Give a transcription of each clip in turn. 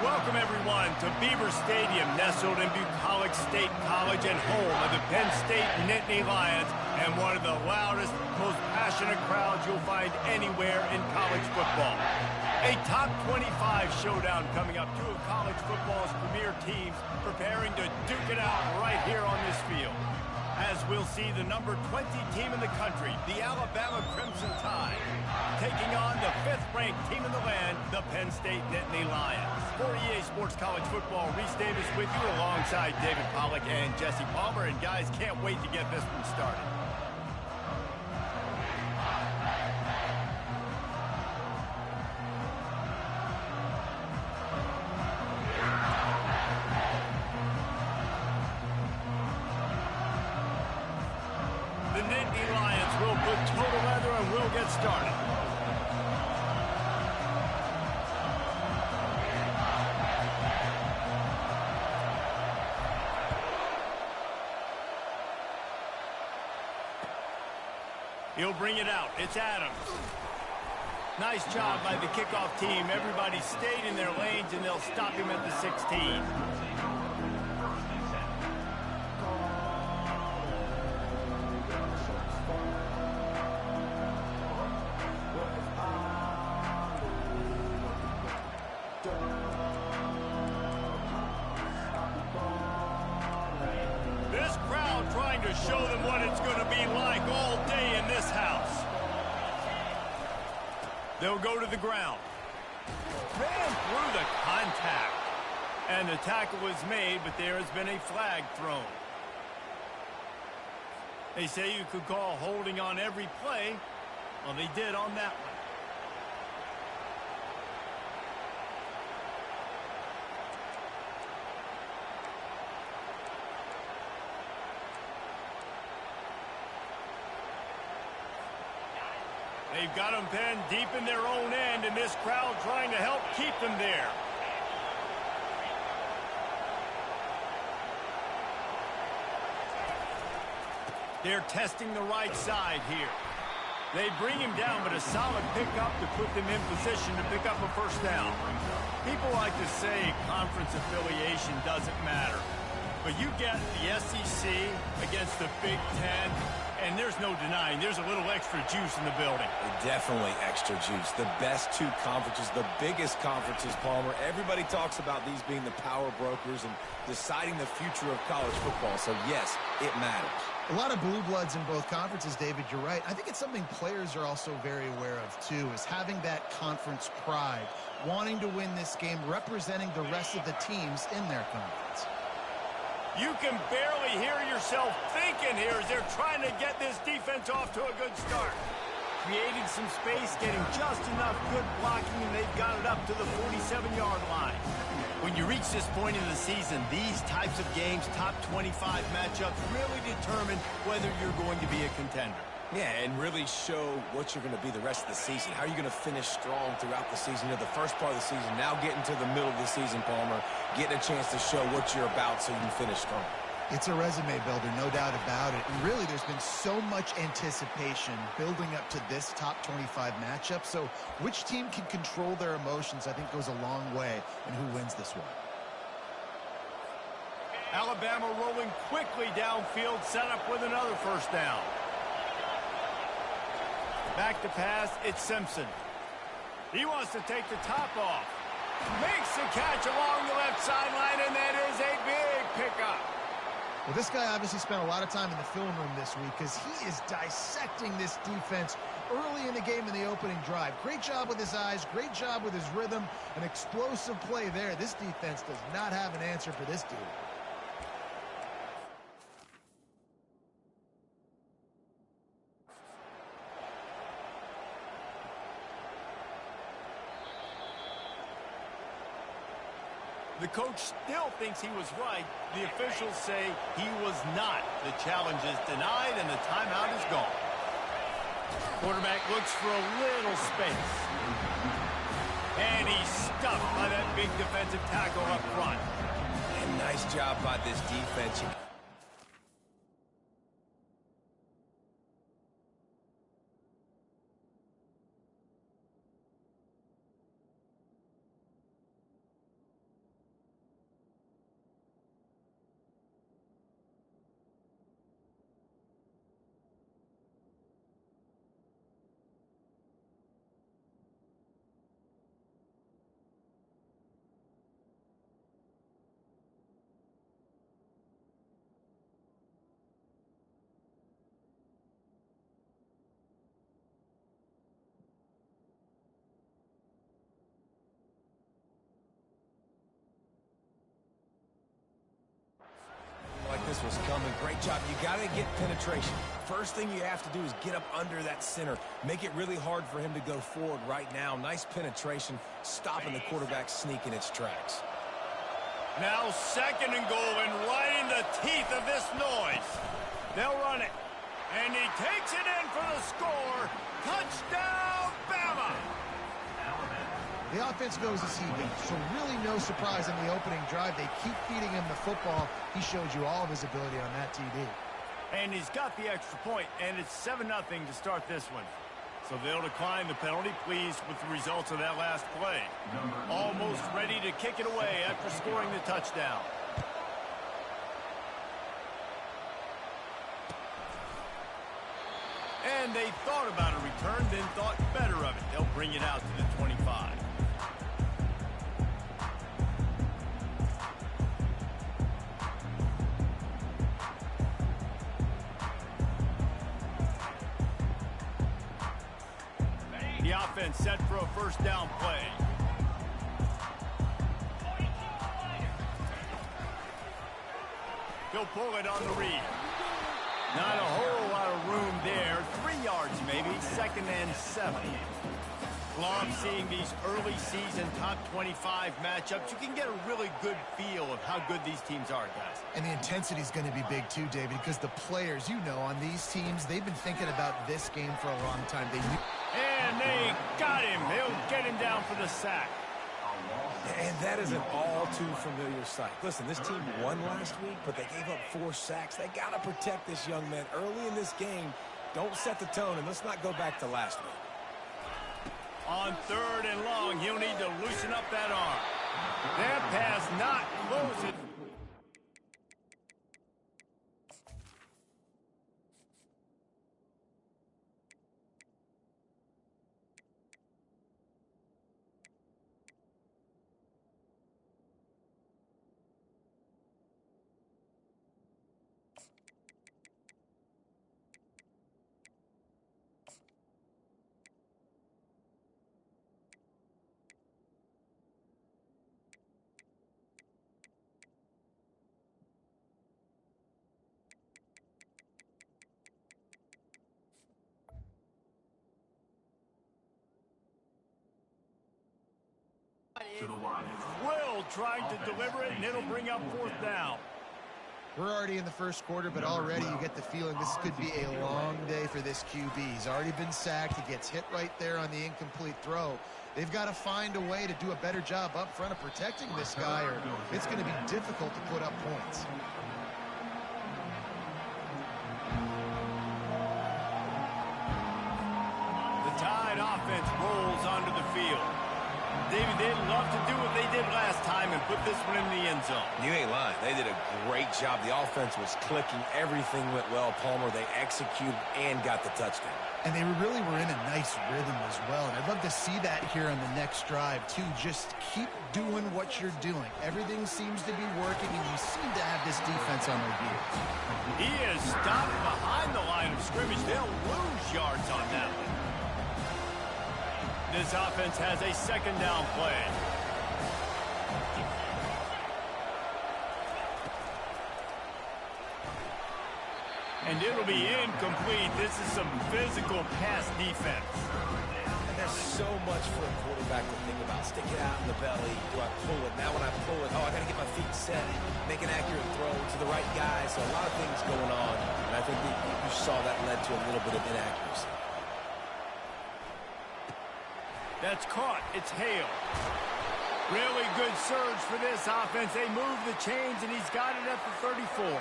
Welcome, everyone, to Beaver Stadium, nestled in Bucolic State College and home of the Penn State Nittany Lions, and one of the loudest, most passionate crowds you'll find anywhere in college football. A top 25 showdown coming up, two of college football's premier teams preparing to duke it out right here on this field. As we'll see the number 20 team in the country, the Alabama Crimson Tide, taking on the 5th-ranked team in the land, the Penn State Nittany Lions. For EA Sports College Football, Reese Davis with you alongside David Pollack and Jesse Palmer. And guys, can't wait to get this one started. The Nittany Lions will put total leather and we'll get started. He'll bring it out. It's Adams. Nice job by the kickoff team. Everybody stayed in their lanes, and they'll stop him at the 16. This crowd trying to show them what it's going to be like all day in this house. They'll go to the ground. Ran through the contact. And the tackle was made, but there has been a flag thrown. They say you could call holding on every play. Well, they did on that one. They've got them pinned deep in their own end, and this crowd trying to help keep them there. They're testing the right side here. They bring him down, but a solid pickup to put them in position to pick up a first down. People like to say conference affiliation doesn't matter. But you get the SEC against the Big Ten, and there's no denying there's a little extra juice in the building. Definitely extra juice. The best two conferences, the biggest conferences, Palmer. Everybody talks about these being the power brokers and deciding the future of college football. So, yes, it matters. A lot of blue bloods in both conferences, David. You're right. I think it's something players are also very aware of, too, is having that conference pride, wanting to win this game, representing the rest of the teams in their conference. You can barely hear yourself thinking here as they're trying to get this defense off to a good start. Creating some space, getting just enough good blocking, and they've got it up to the 47-yard line. When you reach this point in the season, these types of games, top 25 matchups, really determine whether you're going to be a contender. Yeah, and really show what you're going to be the rest of the season. How are you going to finish strong throughout the season? You know, the first part of the season, now getting to the middle of the season, Palmer, getting a chance to show what you're about so you can finish strong. It's a resume builder, no doubt about it. And really, there's been so much anticipation building up to this top 25 matchup. So which team can control their emotions, I think, goes a long way in who wins this one. Alabama rolling quickly downfield, set up with another first down. Back to pass, it's Simpson. He wants to take the top off. Makes the catch along the left sideline, and that is a big pickup. Well, this guy obviously spent a lot of time in the film room this week because he is dissecting this defense early in the game in the opening drive. Great job with his eyes, great job with his rhythm, an explosive play there. This defense does not have an answer for this dude. The coach still thinks he was right. The officials say he was not. The challenge is denied, and the timeout is gone. Quarterback looks for a little space. And he's stuffed by that big defensive tackle up front. And nice job by this defense. this was coming. Great job. You got to get penetration. First thing you have to do is get up under that center. Make it really hard for him to go forward right now. Nice penetration, stopping the quarterback sneak in its tracks. Now 2nd and goal, and right in the teeth of this noise. They'll run it. And he takes it in for the score. Touchdown, Bama! The offense goes as he goes, so really no surprise in the opening drive. They keep feeding him the football. He showed you all of his ability on that TD. And he's got the extra point, and it's 7-0 to start this one. So they'll decline the penalty, pleased with the results of that last play. Almost ready to kick it away after scoring the touchdown. And they thought about a return, then thought better of it. They'll bring it out to the 25. The offense set for a first down play. He'll pull it on the read. Not a whole lot of room there. 3 yards maybe. 2nd and 7. Love seeing these early season top 25 matchups. You can get a really good feel of how good these teams are, guys. And the intensity is going to be big too, David, because the players, you know, on these teams, they've been thinking about this game for a long time. And they got him. He'll get him down for the sack. And that is an all-too-familiar sight. Listen, this team won last week, but they gave up 4 sacks. They got to protect this young man early in this game. Don't set the tone, and let's not go back to last week. On 3rd and long, he'll need to loosen up that arm. That pass not close. Will trying to deliver it, and it'll bring up 4th down. We're already in the first quarter, but already you get the feeling this could be a long day for this QB. He's already been sacked. He gets hit right there on the incomplete throw. They've got to find a way to do a better job up front of protecting this guy, or it's going to be difficult to put up points. The Tide offense rolls onto the field. David, they'd love to do what they did last time and put this one in the end zone. You ain't lying. They did a great job. The offense was clicking. Everything went well, Palmer. They executed and got the touchdown. And they really were in a nice rhythm as well. And I'd love to see that here on the next drive, too. Just keep doing what you're doing. Everything seems to be working, and you seem to have this defense on their heels. He is stopped behind the line of scrimmage. They'll lose yards on that one. This offense has a 2nd down play. And it'll be incomplete. This is some physical pass defense. And there's so much for a quarterback to think about. Stick it out in the belly. Do I pull it? Now when I pull it, I got to get my feet set. Make an accurate throw to the right guy. So a lot of things going on. And I think that you saw that led to a little bit of inaccuracy. That's caught. It's Hale. Really good surge for this offense. They move the chains, and he's got it at the 34.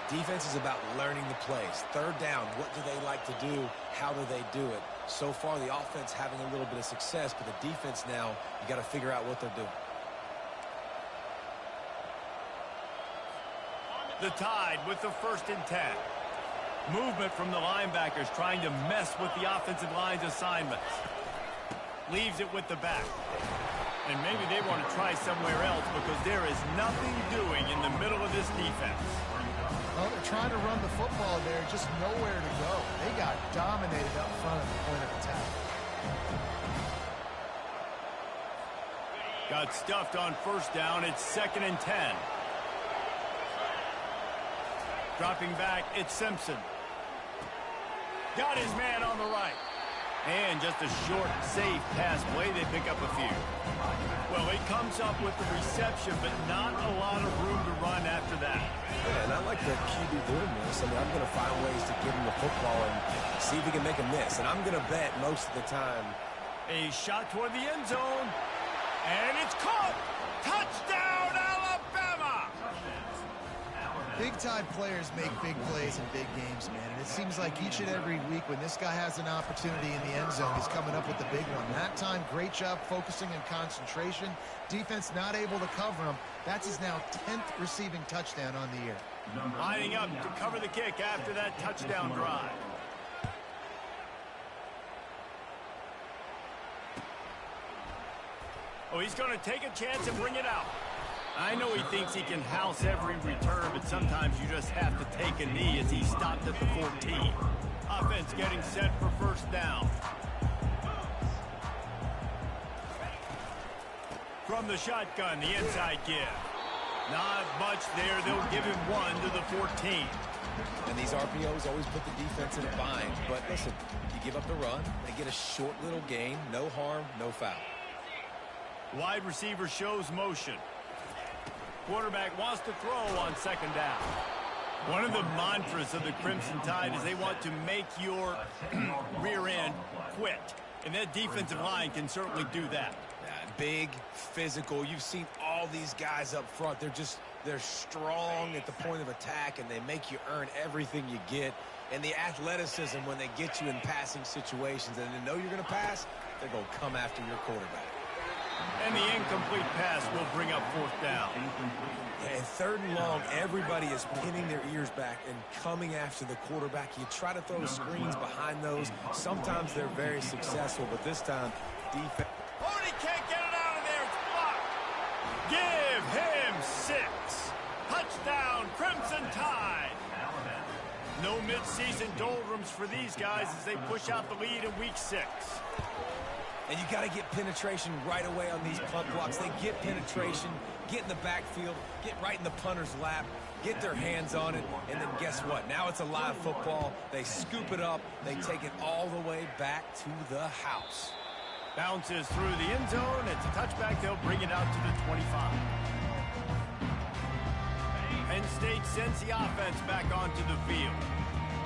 Defense is about learning the plays. 3rd down, what do they like to do? How do they do it? So far, the offense having a little bit of success, but the defense now, you got to figure out what they're doing. The Tide with the 1st and 10. Movement from the linebackers trying to mess with the offensive line's assignments. Leaves it with the back. And maybe they want to try somewhere else because there is nothing doing in the middle of this defense. Well, they're trying to run the football there, just nowhere to go. They got dominated up front at the point of attack. Got stuffed on 1st down. It's 2nd and 10. Dropping back, it's Simpson. Got his man on the right. And just a short, safe pass play, they pick up a few. Well, he comes up with the reception, but not a lot of room to run after that. Yeah, and I like the QB doing this. I mean, I'm going to find ways to give him the football and see if he can make a miss. And I'm going to bet most of the time. A shot toward the end zone. And it's caught. Touchdown, Alabama! Big-time players make big plays in big games, man. And it seems like each and every week when this guy has an opportunity in the end zone, he's coming up with the big one. That time, great job focusing and concentration. Defense not able to cover him. That's his now 10th receiving touchdown on the year. Lining up to cover the kick after that touchdown drive. Oh, he's going to take a chance and bring it out. I know he thinks he can house every return, but sometimes you just have to take a knee as he stopped at the 14. Offense getting set for first down. From the shotgun, the inside give. Not much there. They'll give him one to the 14. And these RPOs always put the defense in a bind. But listen, you give up the run, they get a short little gain. No harm, no foul. Wide receiver shows motion. Quarterback wants to throw on second down. One of the mantras of the Crimson Tide is they want to make your rear end quit. And that defensive line can certainly do that. Yeah, big, physical. You've seen all these guys up front. They're strong at the point of attack, and they make you earn everything you get. And the athleticism when they get you in passing situations and they know you're going to pass, they're going to come after your quarterback. And the incomplete pass will bring up fourth down. And third and long, everybody is pinning their ears back and coming after the quarterback. You try to throw screens behind those. Sometimes they're very successful, but this time, defense. Oh, and he can't get it out of there. It's blocked. Give him 6. Touchdown, Crimson Tide. No midseason doldrums for these guys as they push out the lead in week 6. And you got to get penetration right away on these punt blocks. They get penetration, get in the backfield, get right in the punter's lap, get their hands on it, and then guess what? Now it's a live football. They scoop it up. They take it all the way back to the house. Bounces through the end zone. It's a touchback. They'll bring it out to the 25. Penn State sends the offense back onto the field.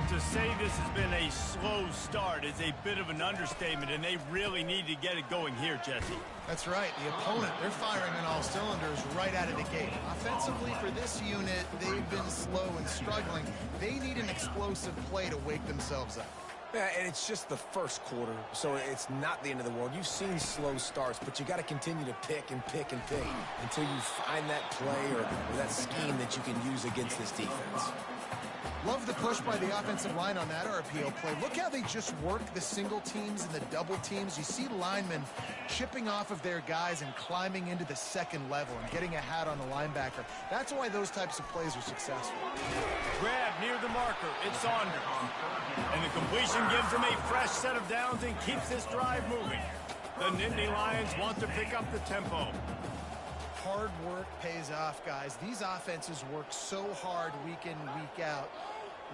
To say this has been a slow start is a bit of an understatement, and they really need to get it going here, Jesse. That's right. The opponent, they're firing on all cylinders right out of the gate. Offensively, for this unit, they've been slow and struggling. They need an explosive play to wake themselves up. Yeah, and it's just the first quarter, so it's not the end of the world. You've seen slow starts, but you got to continue to pick and pick and pick until you find that play or that scheme that you can use against this defense. Love the push by the offensive line on that RPO play. Look how they just work the single teams and the double teams. You see linemen chipping off of their guys and climbing into the second level and getting a hat on the linebacker. That's why those types of plays are successful. Grab near the marker. It's Saunders. And the completion gives them a fresh set of downs and keeps this drive moving. The Nittany Lions want to pick up the tempo. Hard work pays off, guys. These offenses work so hard week in, week out,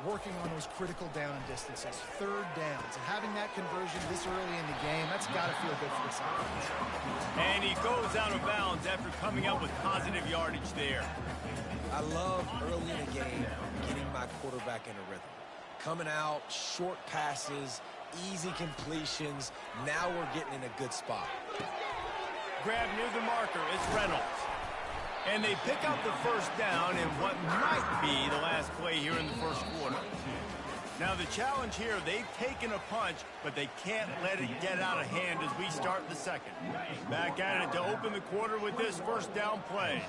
working on those critical down distances, third downs. And having that conversion this early in the game, that's got to feel good for this offense. And he goes out of bounds after coming up with positive yardage there. I love early in the game getting my quarterback in a rhythm. Coming out, short passes, easy completions. Now we're getting in a good spot. Grab near the marker. It's Reynolds. And they pick up the first down in what might be the last play here in the first quarter. Now the challenge here, they've taken a punch, but they can't let it get out of hand as we start the second. Back at it to open the quarter with this first down play.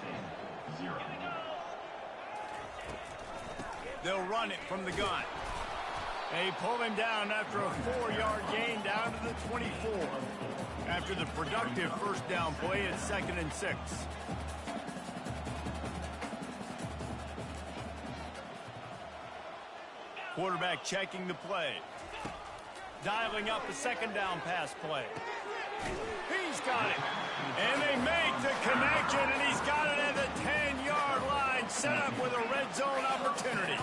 They'll run it from the gun. They pull him down after a 4-yard gain down to the 24. After the productive first down play, it's 2nd and 6. Quarterback checking the play. Dialing up a second down pass play. He's got it. And they make the connection, and he's got it at the 10-yard line, set up with a red zone opportunity.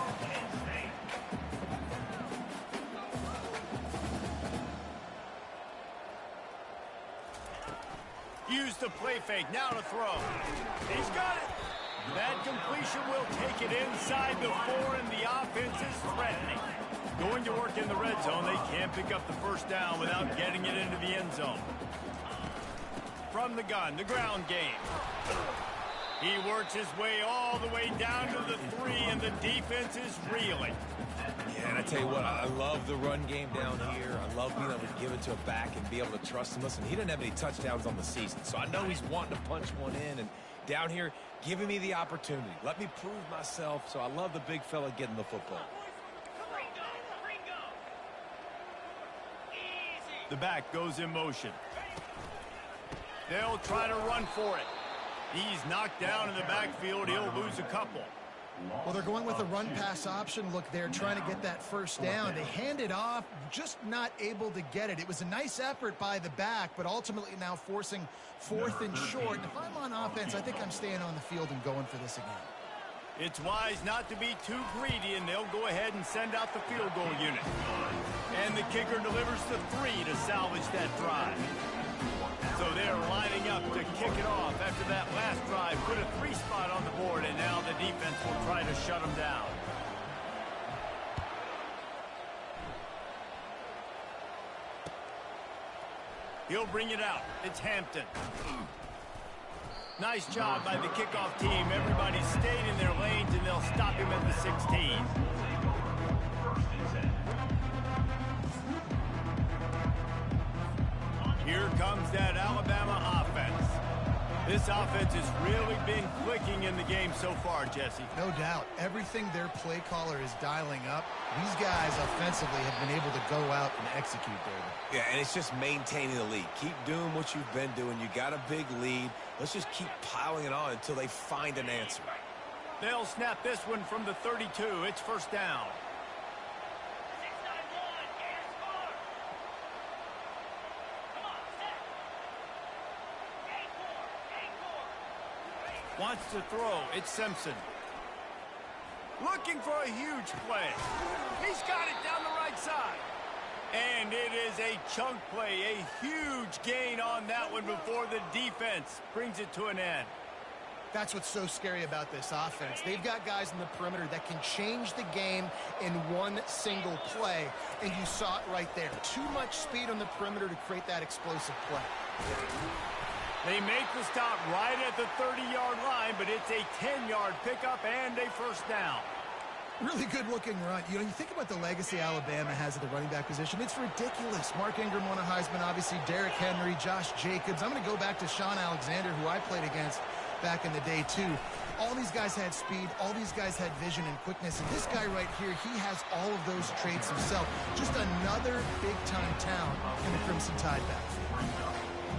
Use the play fake, now to throw. He's got it. That completion will take it inside the 4, and the offense is threatening. Going to work in the red zone, they can't pick up the first down without getting it into the end zone. From the gun, the ground game. He works his way all the way down to the 3, and the defense is reeling. Yeah, and I tell you what, I love the run game down here. I love being able to give it to a back and be able to trust him. Listen, he didn't have any touchdowns on the season, so I know he's wanting to punch one in. And down here, giving me the opportunity. Let me prove myself, so I love the big fella getting the football. The back goes in motion. They'll try to run for it. He's knocked down in the backfield. He'll lose a couple. Well, they're going with a run-pass option. Look, they're trying to get that first down. They hand it off, just not able to get it. It was a nice effort by the back, but ultimately now forcing 4th and short. And if I'm on offense, I think I'm staying on the field and going for this again. It's wise not to be too greedy, and they'll go ahead and send out the field goal unit. And the kicker delivers the 3 to salvage that drive. So they're lining up to kick it off after that last drive. Put a 3 spot on the board, and now the defense will try to shut them down. He'll bring it out. It's Hampton. Nice job by the kickoff team. Everybody stayed in their lanes, and they'll stop him at the 16. Here comes that Alabama offense. This offense has really been clicking in the game so far, Jesse. No doubt. Everything their play caller is dialing up, these guys offensively have been able to go out and execute, David. Yeah, and it's just maintaining the lead. Keep doing what you've been doing. You got a big lead. Let's just keep piling it on until they find an answer. They'll snap this one from the 32. It's first down. Wants to throw. It's Simpson. Looking for a huge play. He's got it down the right side. And it is a chunk play, a huge gain on that one before the defense brings it to an end. That's what's so scary about this offense. They've got guys in the perimeter that can change the game in one single play, and you saw it right there. Too much speed on the perimeter to create that explosive play. They make the stop right at the 30-yard line, but it's a 10-yard pickup and a first down. Really good-looking run. You know, you think about the legacy Alabama has at the running back position. It's ridiculous. Mark Ingram won a Heisman, obviously. Derrick Henry, Josh Jacobs. I'm going to go back to Sean Alexander, who I played against back in the day, too. All these guys had speed. All these guys had vision and quickness. And this guy right here, he has all of those traits himself. Just another big-time talent in the Crimson Tide backfield.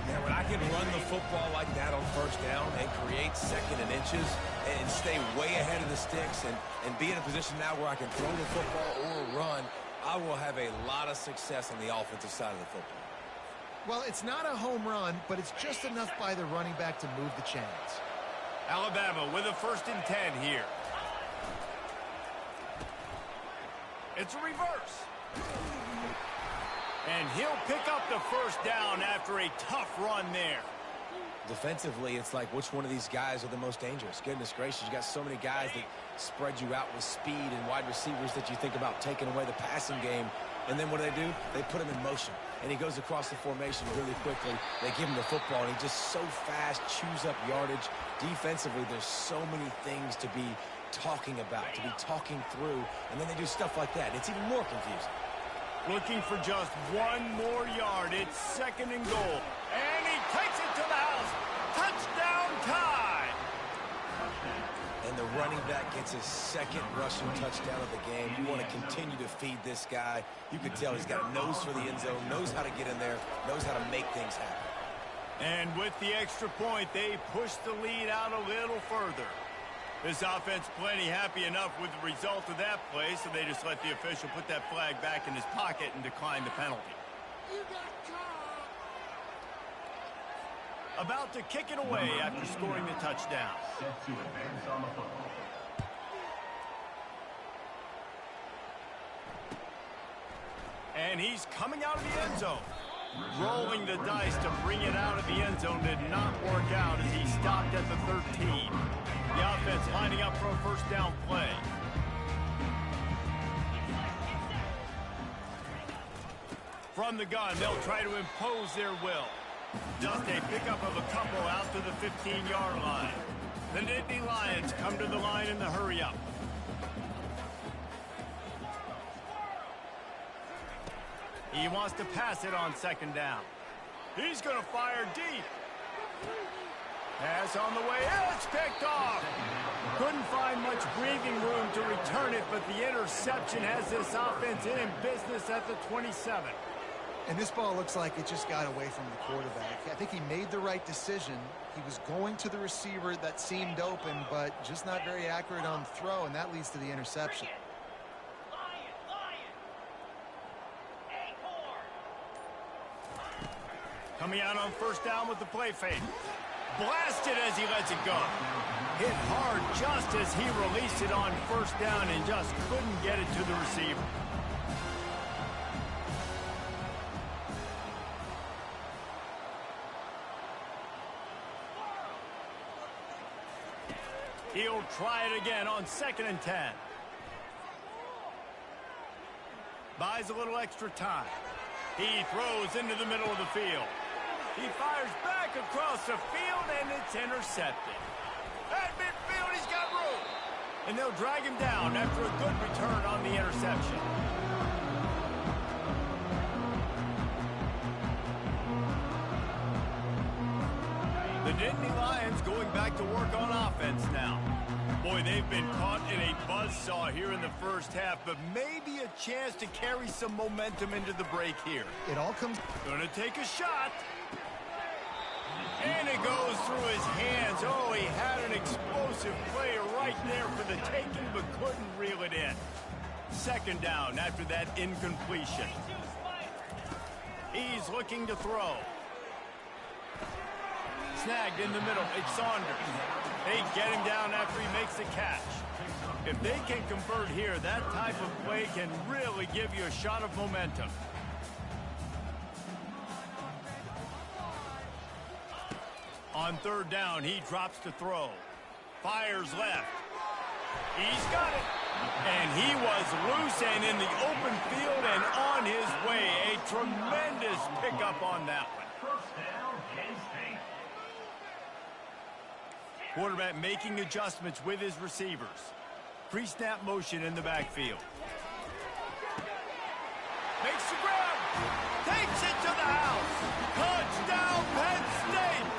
Yeah, when I can run the football like that on first down and create second and inches and stay way ahead of the sticks and be in a position now where I can throw the football or run, I will have a lot of success on the offensive side of the football. Well, it's not a home run, but it's just enough by the running back to move the chains. Alabama with a 1st and 10 here. It's a reverse. And he'll pick up the first down after a tough run there. Defensively, it's like which one of these guys are the most dangerous? Goodness gracious, you got so many guys that spread you out with speed and wide receivers that you think about taking away the passing game. And then what do? They put him in motion. And he goes across the formation really quickly. They give him the football, and he just so fast, chews up yardage. Defensively, there's so many things to be talking about, to be talking through. And then they do stuff like that. It's even more confusing. Looking for just one more yard. It's 2nd and goal. And he takes it to the house. Touchdown Tide! And the running back gets his 2nd rushing touchdown of the game. You want to continue to feed this guy. You can tell he's got a nose for the end zone, knows how to get in there, knows how to make things happen. And with the extra point, they push the lead out a little further. This offense plenty happy enough with the result of that play, so they just let the official put that flag back in his pocket and decline the penalty. About to kick it away after scoring the touchdown. And he's coming out of the end zone. Rolling the dice to bring it out of the end zone did not work out as he stopped at the 13. The offense lining up for a first down play. From the gun, they'll try to impose their will. Just a pickup of a couple out to the 15-yard line. The Nittany Lions come to the line in the hurry-up. He wants to pass it on second down. He's going to fire deep. Pass on the way. It's picked off. Couldn't find much breathing room to return it, but the interception has this offense in business at the 27. And this ball looks like it just got away from the quarterback. I think he made the right decision. He was going to the receiver that seemed open, but just not very accurate on the throw, and that leads to the interception. Coming out on first down with the play fake. Blasted as he lets it go. Hit hard just as he released it on first down and just couldn't get it to the receiver. He'll try it again on 2nd and 10. Buys a little extra time. He throws into the middle of the field. He fires back across the field, and it's intercepted. At midfield, he's got room. And they'll drag him down after a good return on the interception. The Nittany Lions going back to work on offense now. Boy, they've been caught in a buzzsaw here in the first half, but maybe a chance to carry some momentum into the break here. It all comes... Gonna take a shot. And it goes through his hands. Oh, he had an explosive play right there for the taking, but couldn't reel it in. 2nd down after that incompletion. He's looking to throw. Snagged in the middle. It's Saunders. They get him down after he makes the catch. If they can convert here, that type of play can really give you a shot of momentum. On 3rd down, he drops to throw. Fires left. He's got it. And he was loose and in the open field and on his way. A tremendous pickup on that one. Quarterback making adjustments with his receivers. Pre-snap motion in the backfield. Makes the grab. Takes it to the house. Touchdown, Penn State.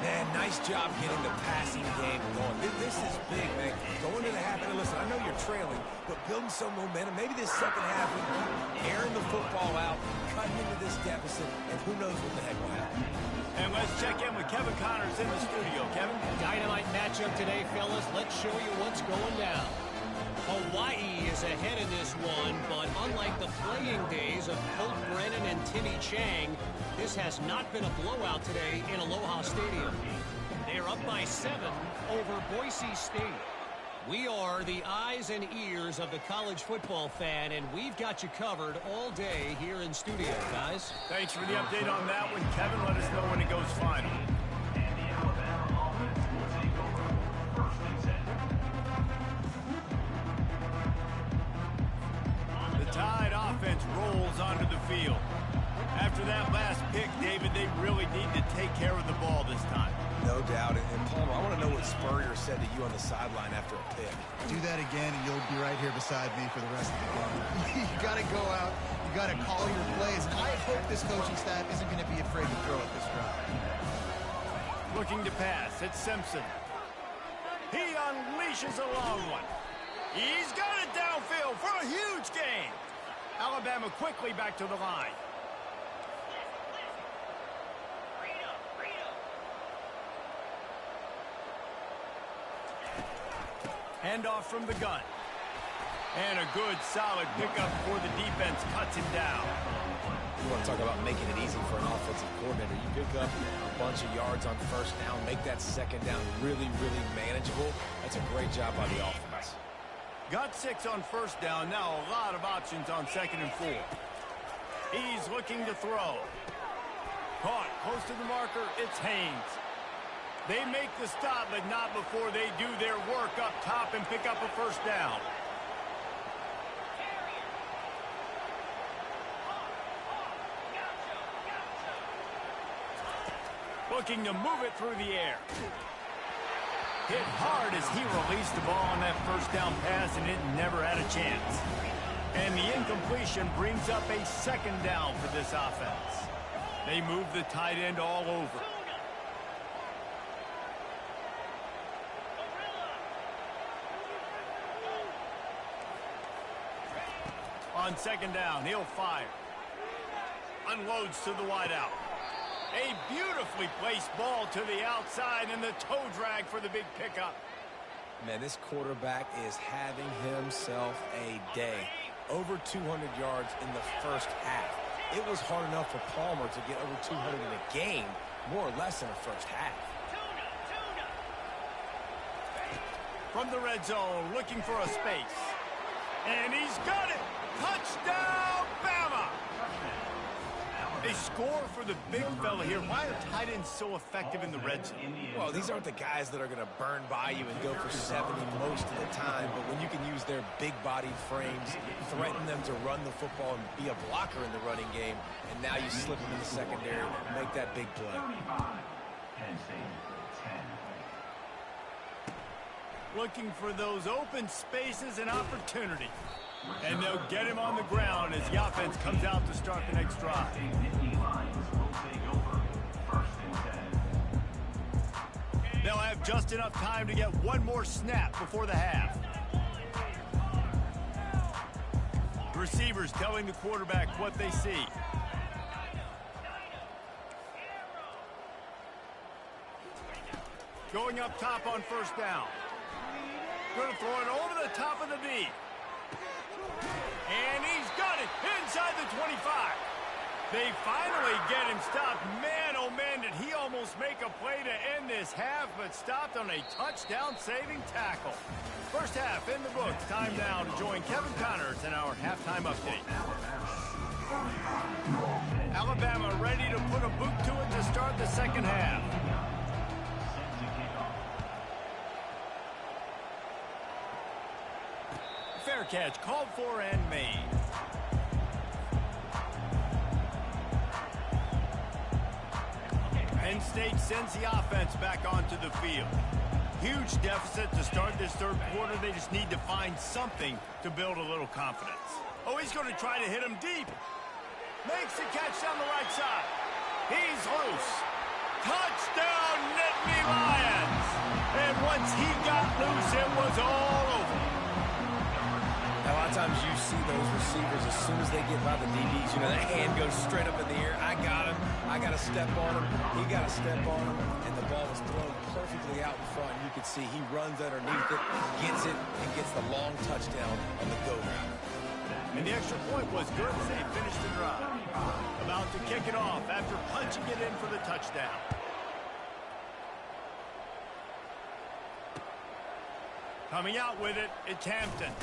Man, nice job getting the passing game going. This is big, man. Going into the half, and listen, I know you're trailing, but building some momentum. Maybe this second half, we keep airing the football out, cutting into this deficit, and who knows what the heck will happen. And let's check in with Kevin Connors in the studio. Kevin? Dynamite matchup today, fellas. Let's show you what's going down. Hawaii is ahead in this one, but unlike the playing days of Colt Brennan and Timmy Chang, this has not been a blowout today in Aloha Stadium. They're up by 7 over Boise State. We are the eyes and ears of the college football fan, and we've got you covered all day here in studio, guys. Thanks for the update on that one, Kevin. Let us know when it goes final. The Tide offense rolls onto the field. After that last pick, David, they really need to take care of the ball this time. No doubt. And Palmer, I want to know what Spurrier said to you on the sideline after a pick. Do that again, and you'll be right here beside me for the rest of the game. You got to go out. You got to call your plays. And I hope this coaching staff isn't going to be afraid to throw at this drive. Looking to pass. It's Simpson. He unleashes a long one. He's got it downfield for a huge gain. Alabama quickly back to the line. Handoff from the gun. And a good, solid pickup for the defense. Cuts it down. You want to talk about making it easy for an offensive coordinator. You pick up a bunch of yards on first down, make that second down really, really manageable. That's a great job by the offense. Got 6 on first down. Now a lot of options on 2nd and 4. He's looking to throw. Caught close to the marker. It's Haynes. They make the stop, but not before they do their work up top and pick up a first down. Looking to move it through the air. Hit hard as he released the ball on that first down pass, and it never had a chance. And the incompletion brings up a second down for this offense. They move the tight end all over. On second down, he'll fire. Unloads to the wideout. A beautifully placed ball to the outside, and the toe drag for the big pickup. Man, this quarterback is having himself a day. Over 200 yards in the first half. It was hard enough for Palmer to get over 200 in a game, more or less in the first half. From the red zone, looking for a space. And he's got it! Touchdown, Bama! They score for the big fella here. Why are tight ends so effective in the red zone? Well, these aren't the guys that are going to burn by you and go for 70 most of the time, but when you can use their big-bodied frames, threaten them to run the football and be a blocker in the running game, and now you slip them in the secondary and make that big play. Looking for those open spaces and opportunity. And they'll get him on the ground as the offense comes out to start the next drive. They'll have just enough time to get one more snap before the half. Receivers telling the quarterback what they see. Going up top on first down. Going to throw it over the top of the D. And he's got it inside the 25. They finally get him stopped. Man, oh man, did he almost make a play to end this half, but stopped on a touchdown-saving tackle. First half in the books. Time now to join Kevin Connors in our halftime update. Alabama ready to put a boot to it to start the second half. Fair catch, called for and made. Penn State sends the offense back onto the field. Huge deficit to start this third quarter. They just need to find something to build a little confidence. Oh, he's going to try to hit him deep. Makes the catch down the right side. He's loose. Touchdown, Nittany Lions. And once he got loose, it was all over. Now, a lot of times you see those receivers, as soon as they get by the DBs, you know, that hand goes straight up in the air. I got him. I got to step on him. He got to step on him. And the ball was thrown perfectly out in front. You can see he runs underneath it, gets it, and gets the long touchdown on the go route. And the extra point was good as they finished the drive. About to kick it off after punching it in for the touchdown. Coming out with it, it's Hampton.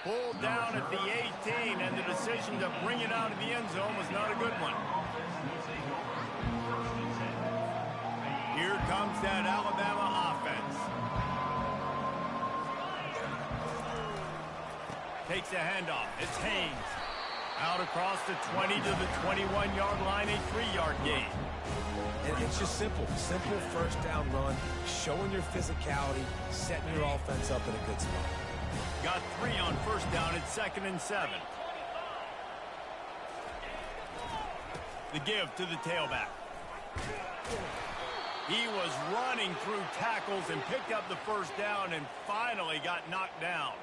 Pulled down at the 18, and the decision to bring it out of the end zone was not a good one. Here comes that Alabama offense. Takes a handoff. It's Haynes. Out across the 20 to the 21-yard line, a 3-yard gain. And it's just simple. Simple first down run, showing your physicality, setting your offense up in a good spot. Got 3 on first down at 2nd and 7. The give to the tailback. He was running through tackles and picked up the first down and finally got knocked down.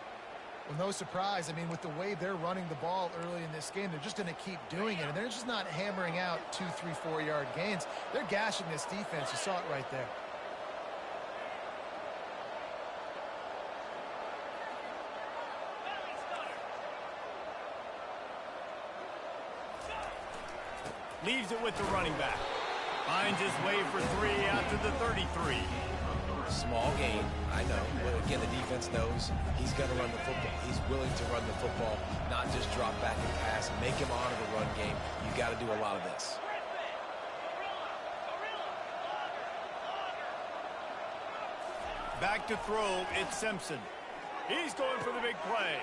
Well, no surprise. I mean, with the way they're running the ball early in this game, they're just going to keep doing it. And they're just not hammering out 2, 3, 4-yard gains. They're gashing this defense. You saw it right there. Leaves it with the running back. Finds his way for 3 after the 33. Small gain, I know. But again, the defense knows he's going to run the football. He's willing to run the football, not just drop back and pass, make him honor the run game. You got to do a lot of this. Back to throw, it's Simpson. He's going for the big play.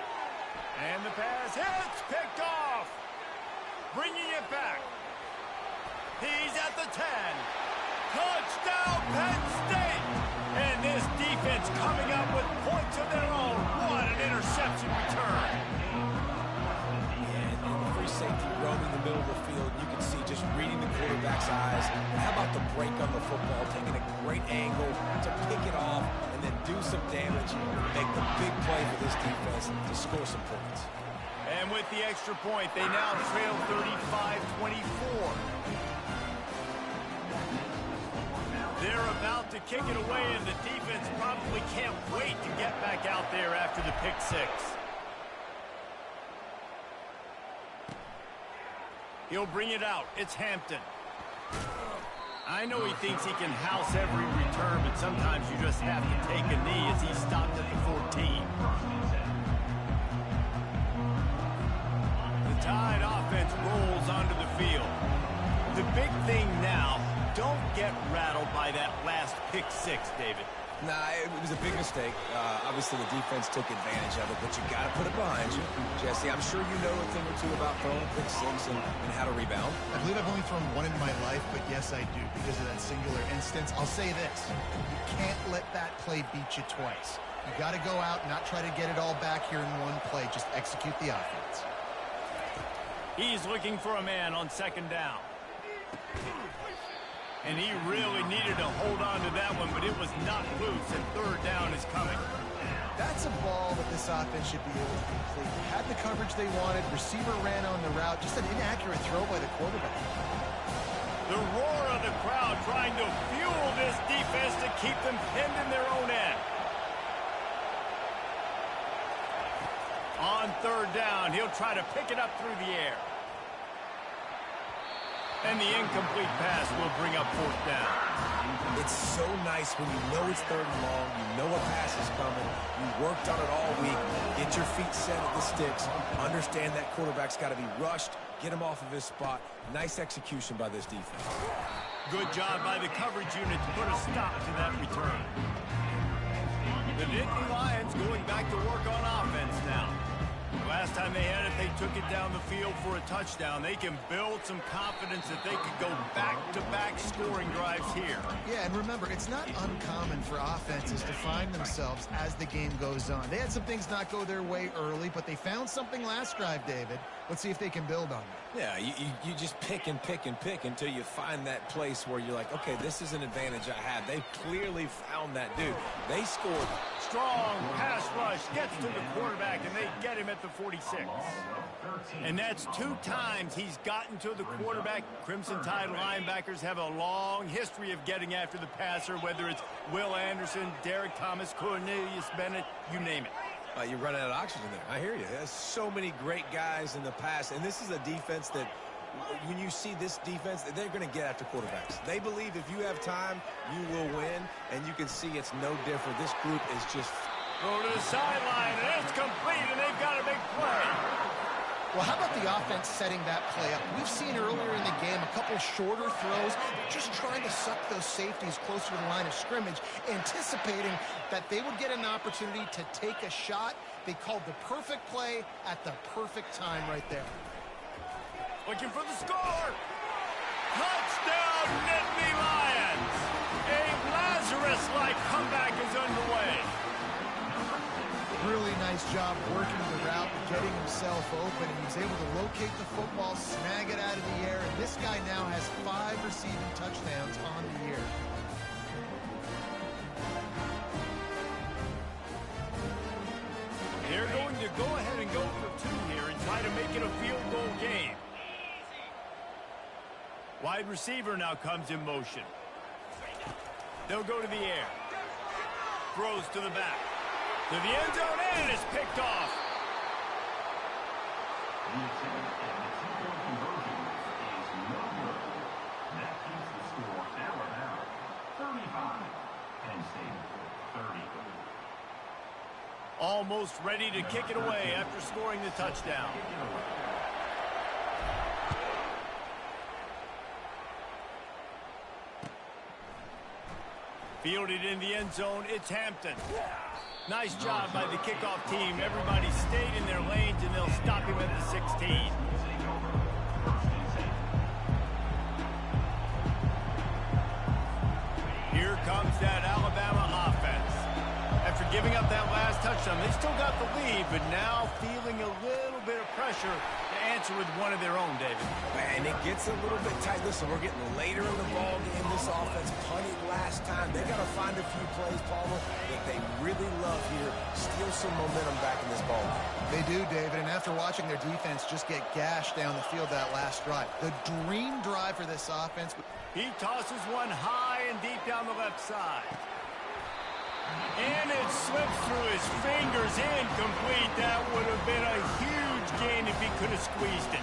And the pass hits, picked off. Bringing it back. He's at the 10. Touchdown, Penn State! And this defense coming up with points of their own. What an interception return. And the free safety roaming the middle of the field. You can see just reading the quarterback's eyes. How about the break on the football, taking a great angle to pick it off and then do some damage, make the big play for this defense to score some points. And with the extra point, they now trail 35-24. They're about to kick it away, and the defense probably can't wait to get back out there after the pick six. He'll bring it out. It's Hampton. I know he thinks he can house every return, but sometimes you just have to take a knee as he stopped at the 14. The Tide offense rolls onto the field. The big thing now, don't get rattled by that last pick six, David. Nah, it was a big mistake. Obviously, the defense took advantage of it, but you got to put it behind you. Jesse, I'm sure you know a thing or two about throwing pick six and how to rebound. I believe I've only thrown one in my life, but yes, I do because of that singular instance. I'll say this. You can't let that play beat you twice. You got to go out and not try to get it all back here in one play. Just execute the offense. He's looking for a man on second down. And he really needed to hold on to that one, but it was not loose, and third down is coming. That's a ball that this offense should be able to complete. Had the coverage they wanted, receiver ran on the route, just an inaccurate throw by the quarterback. The roar of the crowd trying to fuel this defense to keep them pinned in their own end. On third down, he'll try to pick it up through the air. And the incomplete pass will bring up fourth down. It's so nice when you know it's third and long, you know a pass is coming, you worked on it all week, get your feet set at the sticks, understand that quarterback's got to be rushed, get him off of his spot. Nice execution by this defense. Good job by the coverage unit to put a stop to that return. The Nittany Lions going back to work on offense now. Last time they had it, they took it down the field for a touchdown. They can build some confidence that they could go back-to-back scoring drives here. Yeah, and remember, it's not uncommon for offenses to find themselves as the game goes on. They had some things not go their way early, but they found something last drive, David. Let's see if they can build on that. Yeah, you just pick and pick and pick until you find that place where you're like, okay, this is an advantage I have. They clearly found that dude. They scored. Strong pass rush gets to the quarterback, and they get him at the 46. And that's 2 times he's gotten to the quarterback. Crimson Tide linebackers have a long history of getting after the passer, whether it's Will Anderson, Derek Thomas, Cornelius Bennett, you name it. You're running out of oxygen there. I hear you. There's so many great guys in the past, and this is a defense that when you see this defense, they're going to get after quarterbacks. They believe if you have time, you will win, and you can see it's no different. This group is just... Go to the sideline, and it's complete, and they've got a big play. Well, how about the offense setting that play up? We've seen earlier in the game a couple shorter throws, just trying to suck those safeties closer to the line of scrimmage, anticipating that they would get an opportunity to take a shot. They called the perfect play at the perfect time right there. Looking for the score. Touchdown, Nittany Lions. A Lazarus-like comeback is underway. Really nice job working the route, getting himself open, and he's able to locate the football, snag it out of the air, and this guy now has 5 receiving touchdowns on the year. They're going to go ahead and go for 2 here and try to make it a field goal game. Wide receiver now comes in motion. They'll go to the air. Throws to the back. To the end zone, and it's picked off. Almost ready to kick it away after scoring the touchdown. Fielded in the end zone, it's Hampton. Nice job by the kickoff team. Everybody stayed in their lanes, and they'll stop him at the 16. Here comes that Alabama offense. After giving up that last touchdown, they still got the lead, but now feeling a little bit of pressure to answer with one of their own, David. And it gets a little bit tight. Listen, we're getting later in the ball game. This offense punted last time. They got to find a few plays, Palmer, that they really love here. Steal some momentum back in this ball game. They do, David, and after watching their defense just get gashed down the field that last drive, the dream drive for this offense. He tosses one high and deep down the left side. And it slips through his fingers, incomplete. That would have been a huge gain if he could have squeezed it.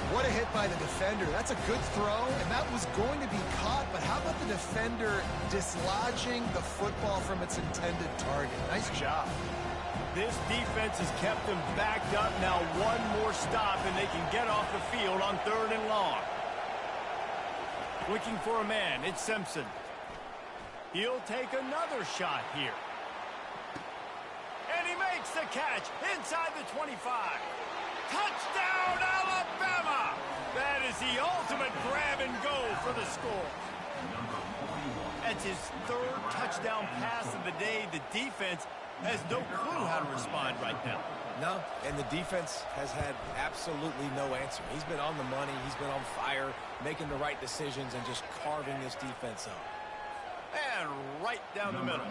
What a hit by the defender. That's a good throw, and that was going to be caught, but how about the defender dislodging the football from its intended target? Nice job. This defense has kept them backed up. Now one more stop, and they can get off the field on 3rd and long. Looking for a man, it's Simpson. He'll take another shot here. And he makes the catch inside the 25. Touchdown, Alabama! That is the ultimate grab and go for the score. That's his 3rd touchdown pass of the day. The defense has no clue how to respond right now. No, and the defense has had absolutely no answer. He's been on the money. He's been on fire, making the right decisions and just carving this defense up. And right down the middle.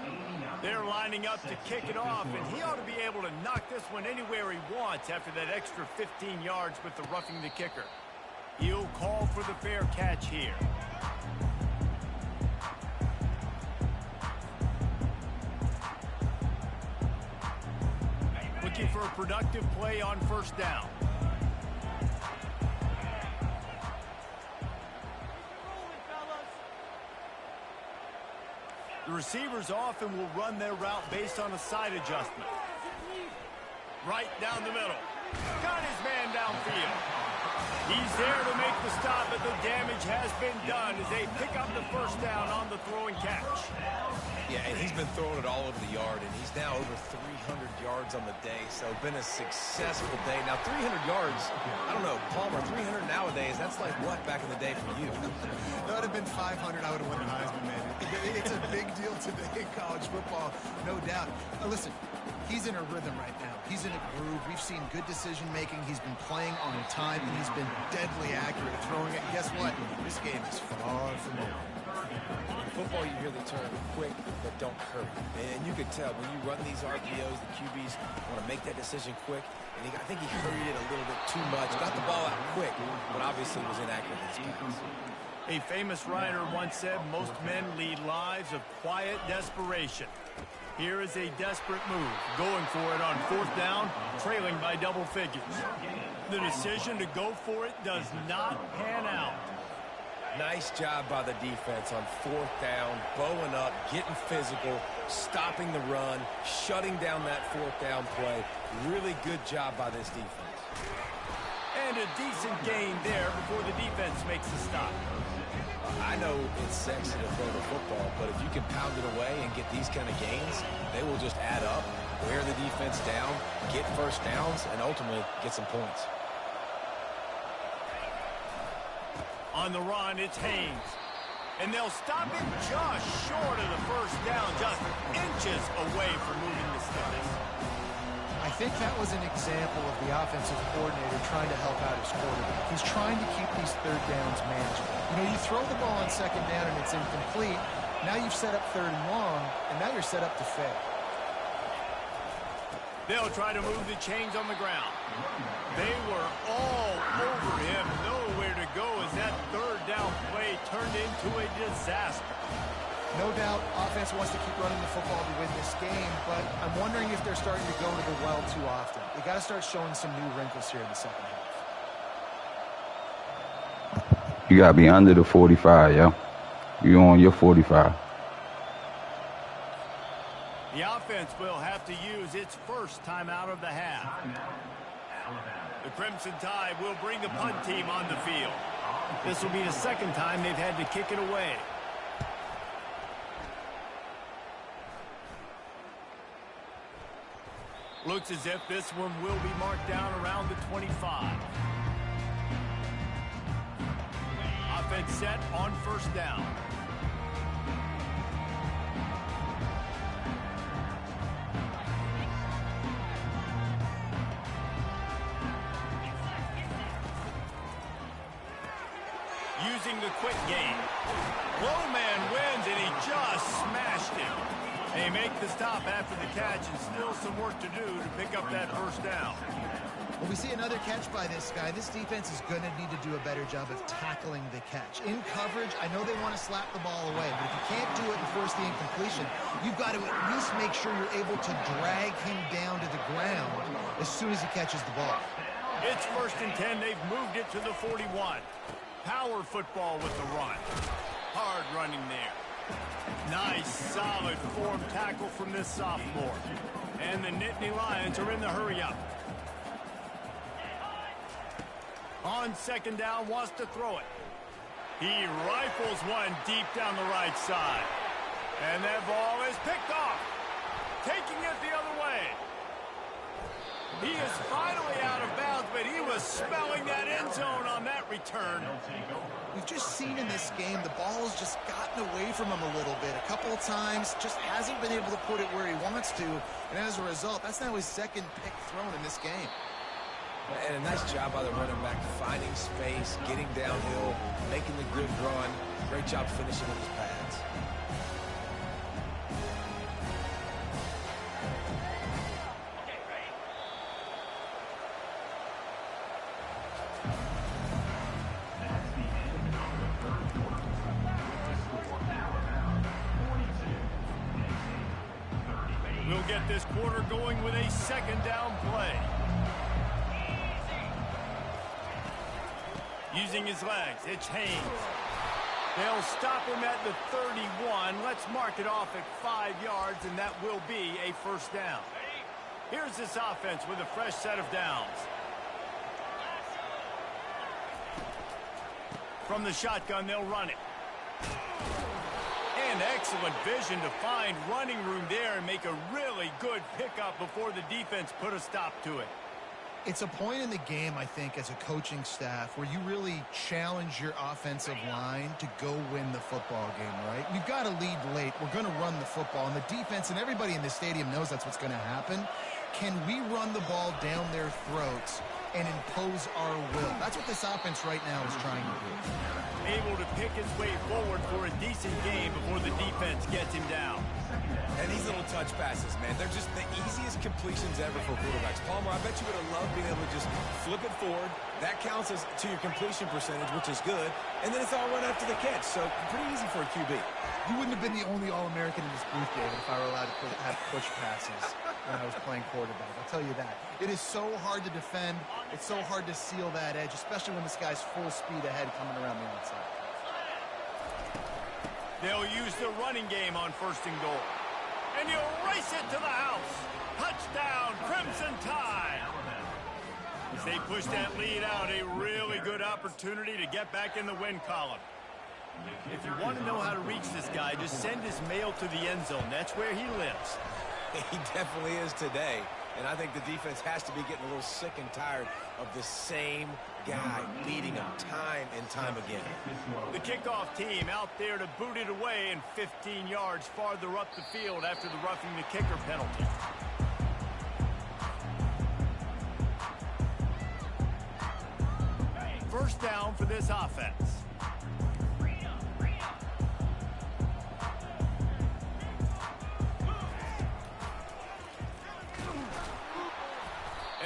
They're lining up to kick it off, and he ought to be able to knock this one anywhere he wants after that extra 15 yards with the roughing the kicker. He'll call for the fair catch here. Looking for a productive play on 1st down. The receivers often will run their route based on a side adjustment. Right down the middle. Got his man downfield. He's there to make the stop, but the damage has been done as they pick up the 1st down on the throw and catch. Yeah, and he's been throwing it all over the yard, and he's now over 300 yards on the day, so been a successful day. Now, 300 yards, I don't know, Palmer, 300 nowadays, that's like what back in the day for you? That would have been 500. I would have won the Heisman, man. It's a big deal today in college football, no doubt. Listen, he's in a rhythm right now. He's in a groove. We've seen good decision-making. He's been playing on time, and he's been deadly accurate at throwing it. And guess what? This game is far from over. In football, you hear the term quick, but don't hurry. And you could tell when you run these RPOs, the QBs want to make that decision quick. And I think he hurried it a little bit too much. Got the ball out quick, but obviously was inaccurate in his pass. A famous writer once said, most men lead lives of quiet desperation. Here is a desperate move, going for it on 4th down, trailing by double figures. The decision to go for it does not pan out. Nice job by the defense on 4th down, bowing up, getting physical, stopping the run, shutting down that 4th down play. Really good job by this defense. And a decent gain there before the defense makes the stop. I know it's sexy to throw the football, but if you can pound it away and get these kind of gains, they will just add up, wear the defense down, get 1st downs, and ultimately get some points. On the run, it's Haynes. And they'll stop him just short of the 1st down, just inches away from moving the sticks. I think that was an example of the offensive coordinator trying to help out his quarterback. He's trying to keep these 3rd downs manageable. You know, you throw the ball on 2nd down and it's incomplete. Now you've set up 3rd and long, and now you're set up to fail. They'll try to move the chains on the ground. They were all over him, nowhere to go as that 3rd down play turned into a disaster. No doubt, offense wants to keep running the football to win this game, but I'm wondering if they're starting to go to the well too often. They got to start showing some new wrinkles here in the 2nd half. You got to be under the 45, yo. You on your 45. The offense will have to use its first timeout of the half. The Crimson Tide will bring the punt team on the field. This will be the second time they've had to kick it away. Looks as if this one will be marked down around the 25. Offense set on first down. Using the quick game. Low man wins, and he just smashed him. They make the stop after the catch, and still some work to do to pick up that first down. Well, we see another catch by this guy. This defense is going to need to do a better job of tackling the catch. In coverage, I know they want to slap the ball away, but if you can't do it and force the incompletion, you've got to at least make sure you're able to drag him down to the ground as soon as he catches the ball. It's 1st and 10. They've moved it to the 41. Power football with the run. Hard running there. Nice, solid form tackle from this sophomore. And the Nittany Lions are in the hurry-up. On second down, wants to throw it. He rifles one deep down the right side. And that ball is picked off. Taking it the other way. He is finally out of bounds, but he was smelling that end zone on that return. We've just seen in this game the ball's just gotten away from him a little bit. A couple of times, just hasn't been able to put it where he wants to. And as a result, that's now his second pick thrown in this game. And a nice job by the running back, finding space, getting downhill, making the good run. Great job finishing with his pads. We'll get this quarter going with a second down play. Using his legs, it's Haynes. They'll stop him at the 31. Let's mark it off at 5 yards, and that will be a first down. Here's this offense with a fresh set of downs. From the shotgun, they'll run it. And excellent vision to find running room there and make a really good pickup before the defense put a stop to it. It's a point in the game, I think, as a coaching staff where you really challenge your offensive line to go win the football game, right? We've got to lead late. We're going to run the football, and the defense and everybody in the stadium knows that's what's going to happen. Can we run the ball down their throats and impose our will? That's what this offense right now is trying to do. Able to pick his way forward for a decent game before the defense gets him down. And these little touch passes, man, they're just the easiest completions ever for quarterbacks. Palmer, I bet you would have loved being able to just flip it forward. That counts as to your completion percentage, which is good. And then it's all run after the catch, so pretty easy for a QB. You wouldn't have been the only All-American in this booth, David, if I were allowed to have push passes when I was playing quarterback. I'll tell you that. It is so hard to defend. It's so hard to seal that edge, especially when this guy's full speed ahead coming around the outside. They'll use the running game on 1st and goal. And you race it to the house. Touchdown, Crimson Tide. As they push that lead out, a really good opportunity to get back in the win column. If you want to know how to reach this guy, just send his mail to the end zone. That's where he lives. He definitely is today. And I think the defense has to be getting a little sick and tired of the same guy beating him time and time again. The kickoff team out there to boot it away and 15 yards farther up the field after the roughing the kicker penalty. First down for this offense.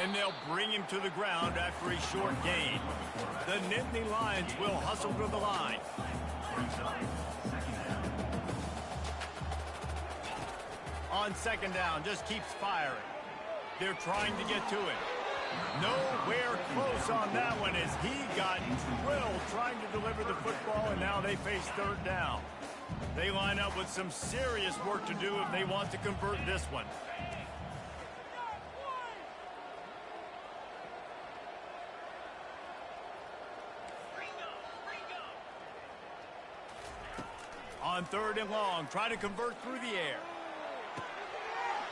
And they'll bring him to the ground after a short gain. The Nittany Lions will hustle to the line. On second down, just keeps firing. They're trying to get to it. Nowhere close on that one as he got drilled trying to deliver the football, and now they face third down. They line up with some serious work to do if they want to convert this one. On 3rd and long, trying to convert through the air.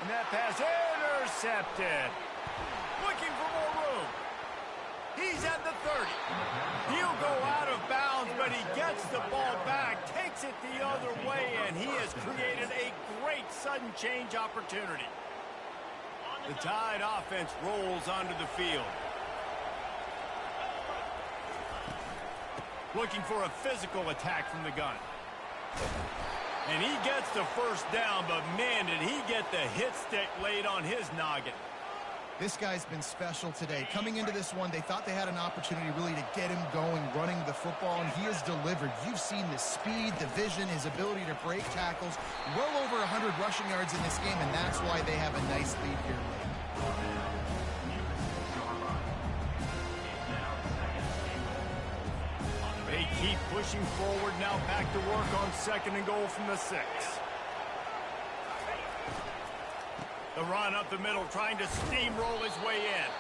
And that pass intercepted. Looking for more room. He's at the 30. He'll go out of bounds, but he gets the ball back, takes it the other way, and he has created a great sudden change opportunity. The Tide offense rolls onto the field. Looking for a physical attack from the gun. And he gets the first down, but man, did he get the hit stick laid on his noggin. This guy's been special today. Coming into this one, they thought they had an opportunity really to get him going, running the football, and he has delivered. You've seen the speed, the vision, his ability to break tackles. Well over 100 rushing yards in this game, and that's why they have a nice lead here late. They keep pushing forward, now back to work on 2nd and goal from the 6. The run up the middle, trying to steamroll his way in.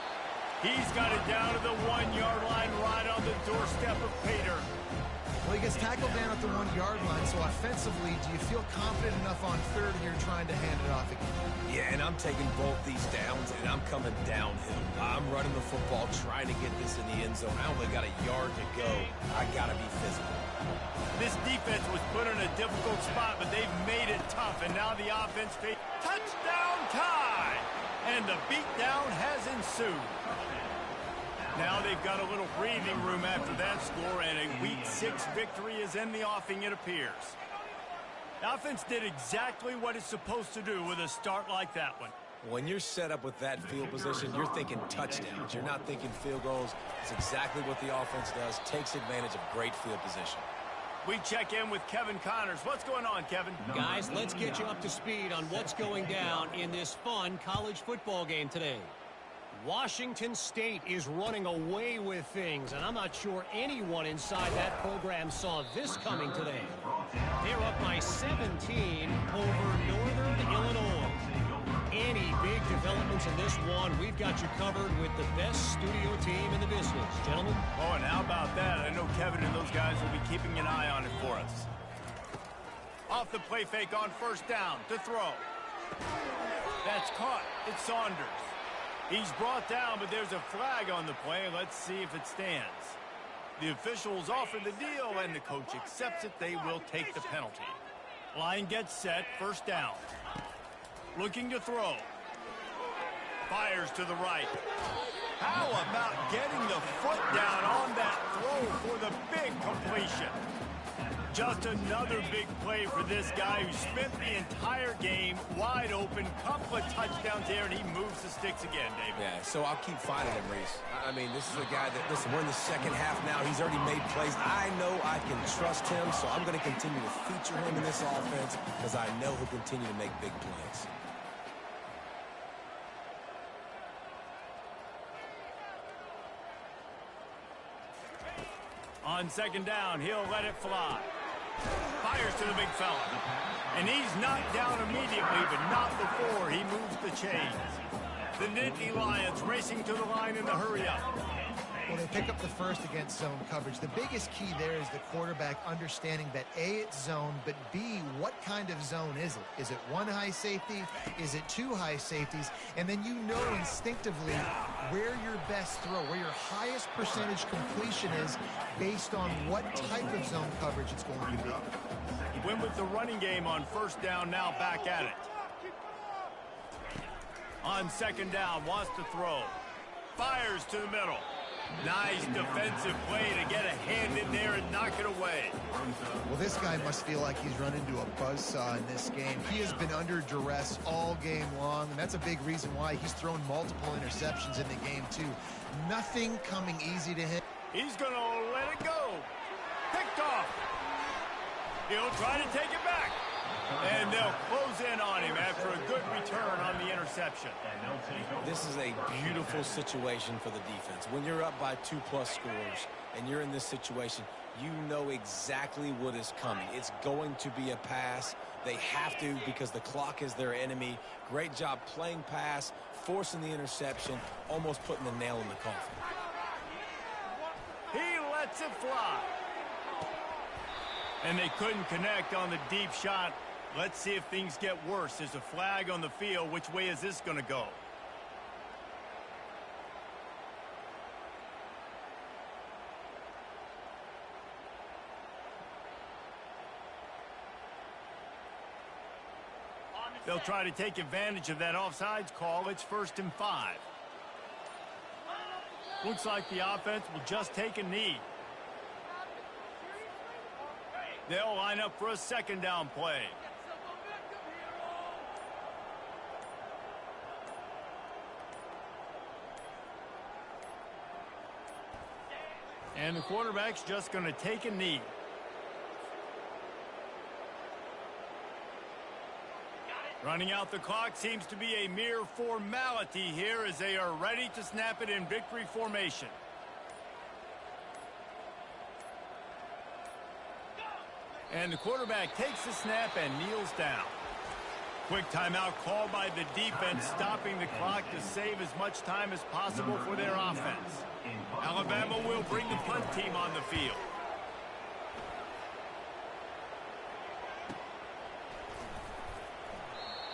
He's got it down to the 1-yard line, right on the doorstep of Pater. Well, he gets tackled down at the 1-yard line, so offensively, do you feel confident enough on 3rd here trying to hand it off again? Yeah, and I'm taking both these downs, and I'm coming downhill. I'm running the football, trying to get this in the end zone. I only got a yard to go. I got to be physical. This defense was put in a difficult spot, but they've made it tough, and now the offense faces touchdown tie, and the beatdown has ensued. Now they've got a little breathing room after that score, and a Week 6 victory is in the offing, it appears. The offense did exactly what it's supposed to do with a start like that one. When you're set up with that field position, you're thinking touchdowns. You're not thinking field goals. It's exactly what the offense does, takes advantage of great field position. We check in with Kevin Connors. What's going on, Kevin? Guys, let's get you up to speed on what's going down in this fun college football game today. Washington State is running away with things, and I'm not sure anyone inside that program saw this coming today. They're up by 17 over Northern Illinois. Any big developments in this one, we've got you covered with the best studio team in the business. Gentlemen? Oh, and how about that? I know Kevin and those guys will be keeping an eye on it for us. Off the play fake on 1st down to throw. That's caught. It's Saunders. He's brought down, but there's a flag on the play. Let's see if it stands. The officials offer the deal, and the coach accepts it. They will take the penalty. Line gets set. 1st down. Looking to throw. Fires to the right. How about getting the foot down on that throw for the big completion? Just another big play for this guy who spent the entire game wide open. Couple of touchdowns there, and he moves the sticks again, David. Yeah, so I'll keep finding him, Reese. I mean, this is a guy that, listen, we're in the 2nd half now. He's already made plays. I know I can trust him, so I'm going to continue to feature him in this offense because I know he'll continue to make big plays. On 2nd down, he'll let it fly. Fires to the big fella. And he's knocked down immediately, but not before he moves the chains. The Nittany Lions racing to the line in the hurry-up. Well, they pick up the first against zone coverage. The biggest key there is the quarterback understanding that A, it's zone, but B, what kind of zone is it? Is it 1 high safety? Is it 2 high safeties? And then you know instinctively where your best throw, where your highest percentage completion is based on what type of zone coverage it's going to be. Win with the running game on 1st down, now back at it. On 2nd down, wants to throw. Fires to the middle. Nice defensive play to get a hand in there and knock it away. Well, this guy must feel like he's run into a buzzsaw in this game. He has been under duress all game long, and that's a big reason why he's thrown multiple interceptions in the game, too. Nothing coming easy to him. He's going to let it go. Picked off. He'll try to take it back. And they'll close in on him after a good return on the interception. This is a beautiful situation for the defense. When you're up by 2+ scores and you're in this situation, you know exactly what is coming. It's going to be a pass. They have to because the clock is their enemy. Great job playing pass, forcing the interception, almost putting the nail in the coffin. He lets it fly. And they couldn't connect on the deep shot. Let's see if things get worse. There's a flag on the field. Which way is this going to go? They'll try to take advantage of that offsides call. It's 1st and 5. Looks like the offense will just take a knee. They'll line up for a 2nd down play. And the quarterback's just going to take a knee. Running out the clock seems to be a mere formality here as they are ready to snap it in victory formation. And the quarterback takes the snap and kneels down. Quick timeout called by the defense, stopping the clock to save as much time as possible for their offense. Alabama will bring the punt team on the field.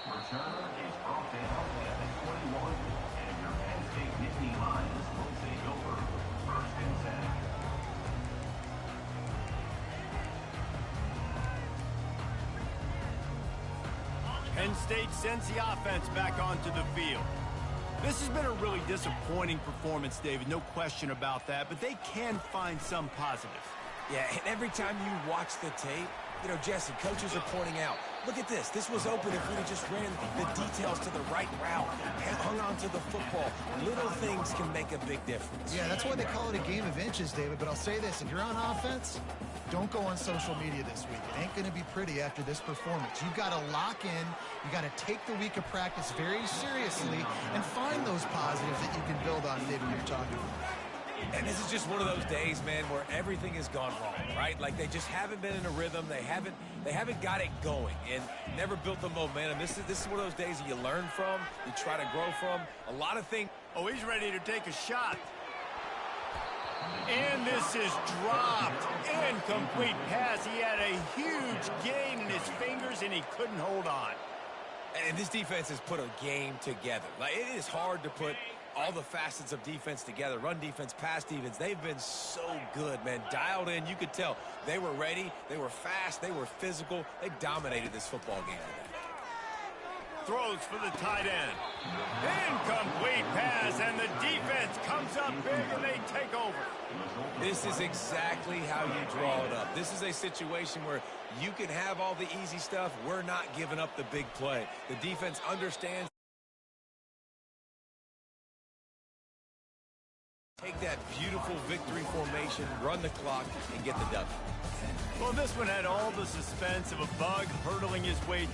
Returner is brought down at the 21, and your Penn State Nittany Lions will take over 1st and 10. Penn State sends the offense back onto the field. This has been a really disappointing performance, David, no question about that, but they can find some positives. Yeah, and every time you watch the tape, you know, Jesse, coaches are pointing out, look at this. This was open if we had just ran the details to the right route, hung on to the football. Little things can make a big difference. Yeah, that's why they call it a game of inches, David. But I'll say this, if you're on offense, don't go on social media this week. It ain't going to be pretty after this performance. You've got to lock in. You got to take the week of practice very seriously and find those positives that you can build on, David, you're talking about. And this is just one of those days, man, where everything has gone wrong, right? Like they just haven't been in a rhythm. They haven't got it going and never built the momentum. This is one of those days that you learn from, you try to grow from. A lot of things. Oh, he's ready to take a shot. And this is dropped. Incomplete pass. He had a huge gain in his fingers, and he couldn't hold on. And this defense has put a game together. Like, it is hard to put all the facets of defense together. Run defense, pass defense. They've been so good, man. Dialed in. You could tell they were ready. They were fast. They were physical. They dominated this football game today. Throws for the tight end. Incomplete pass, and the defense comes up big, and they take over. This is exactly how you draw it up. This is a situation where you can have all the easy stuff. We're not giving up the big play. The defense understands. Take that beautiful victory formation, run the clock, and get the W. Well, this one had all the suspense of a bug hurtling his way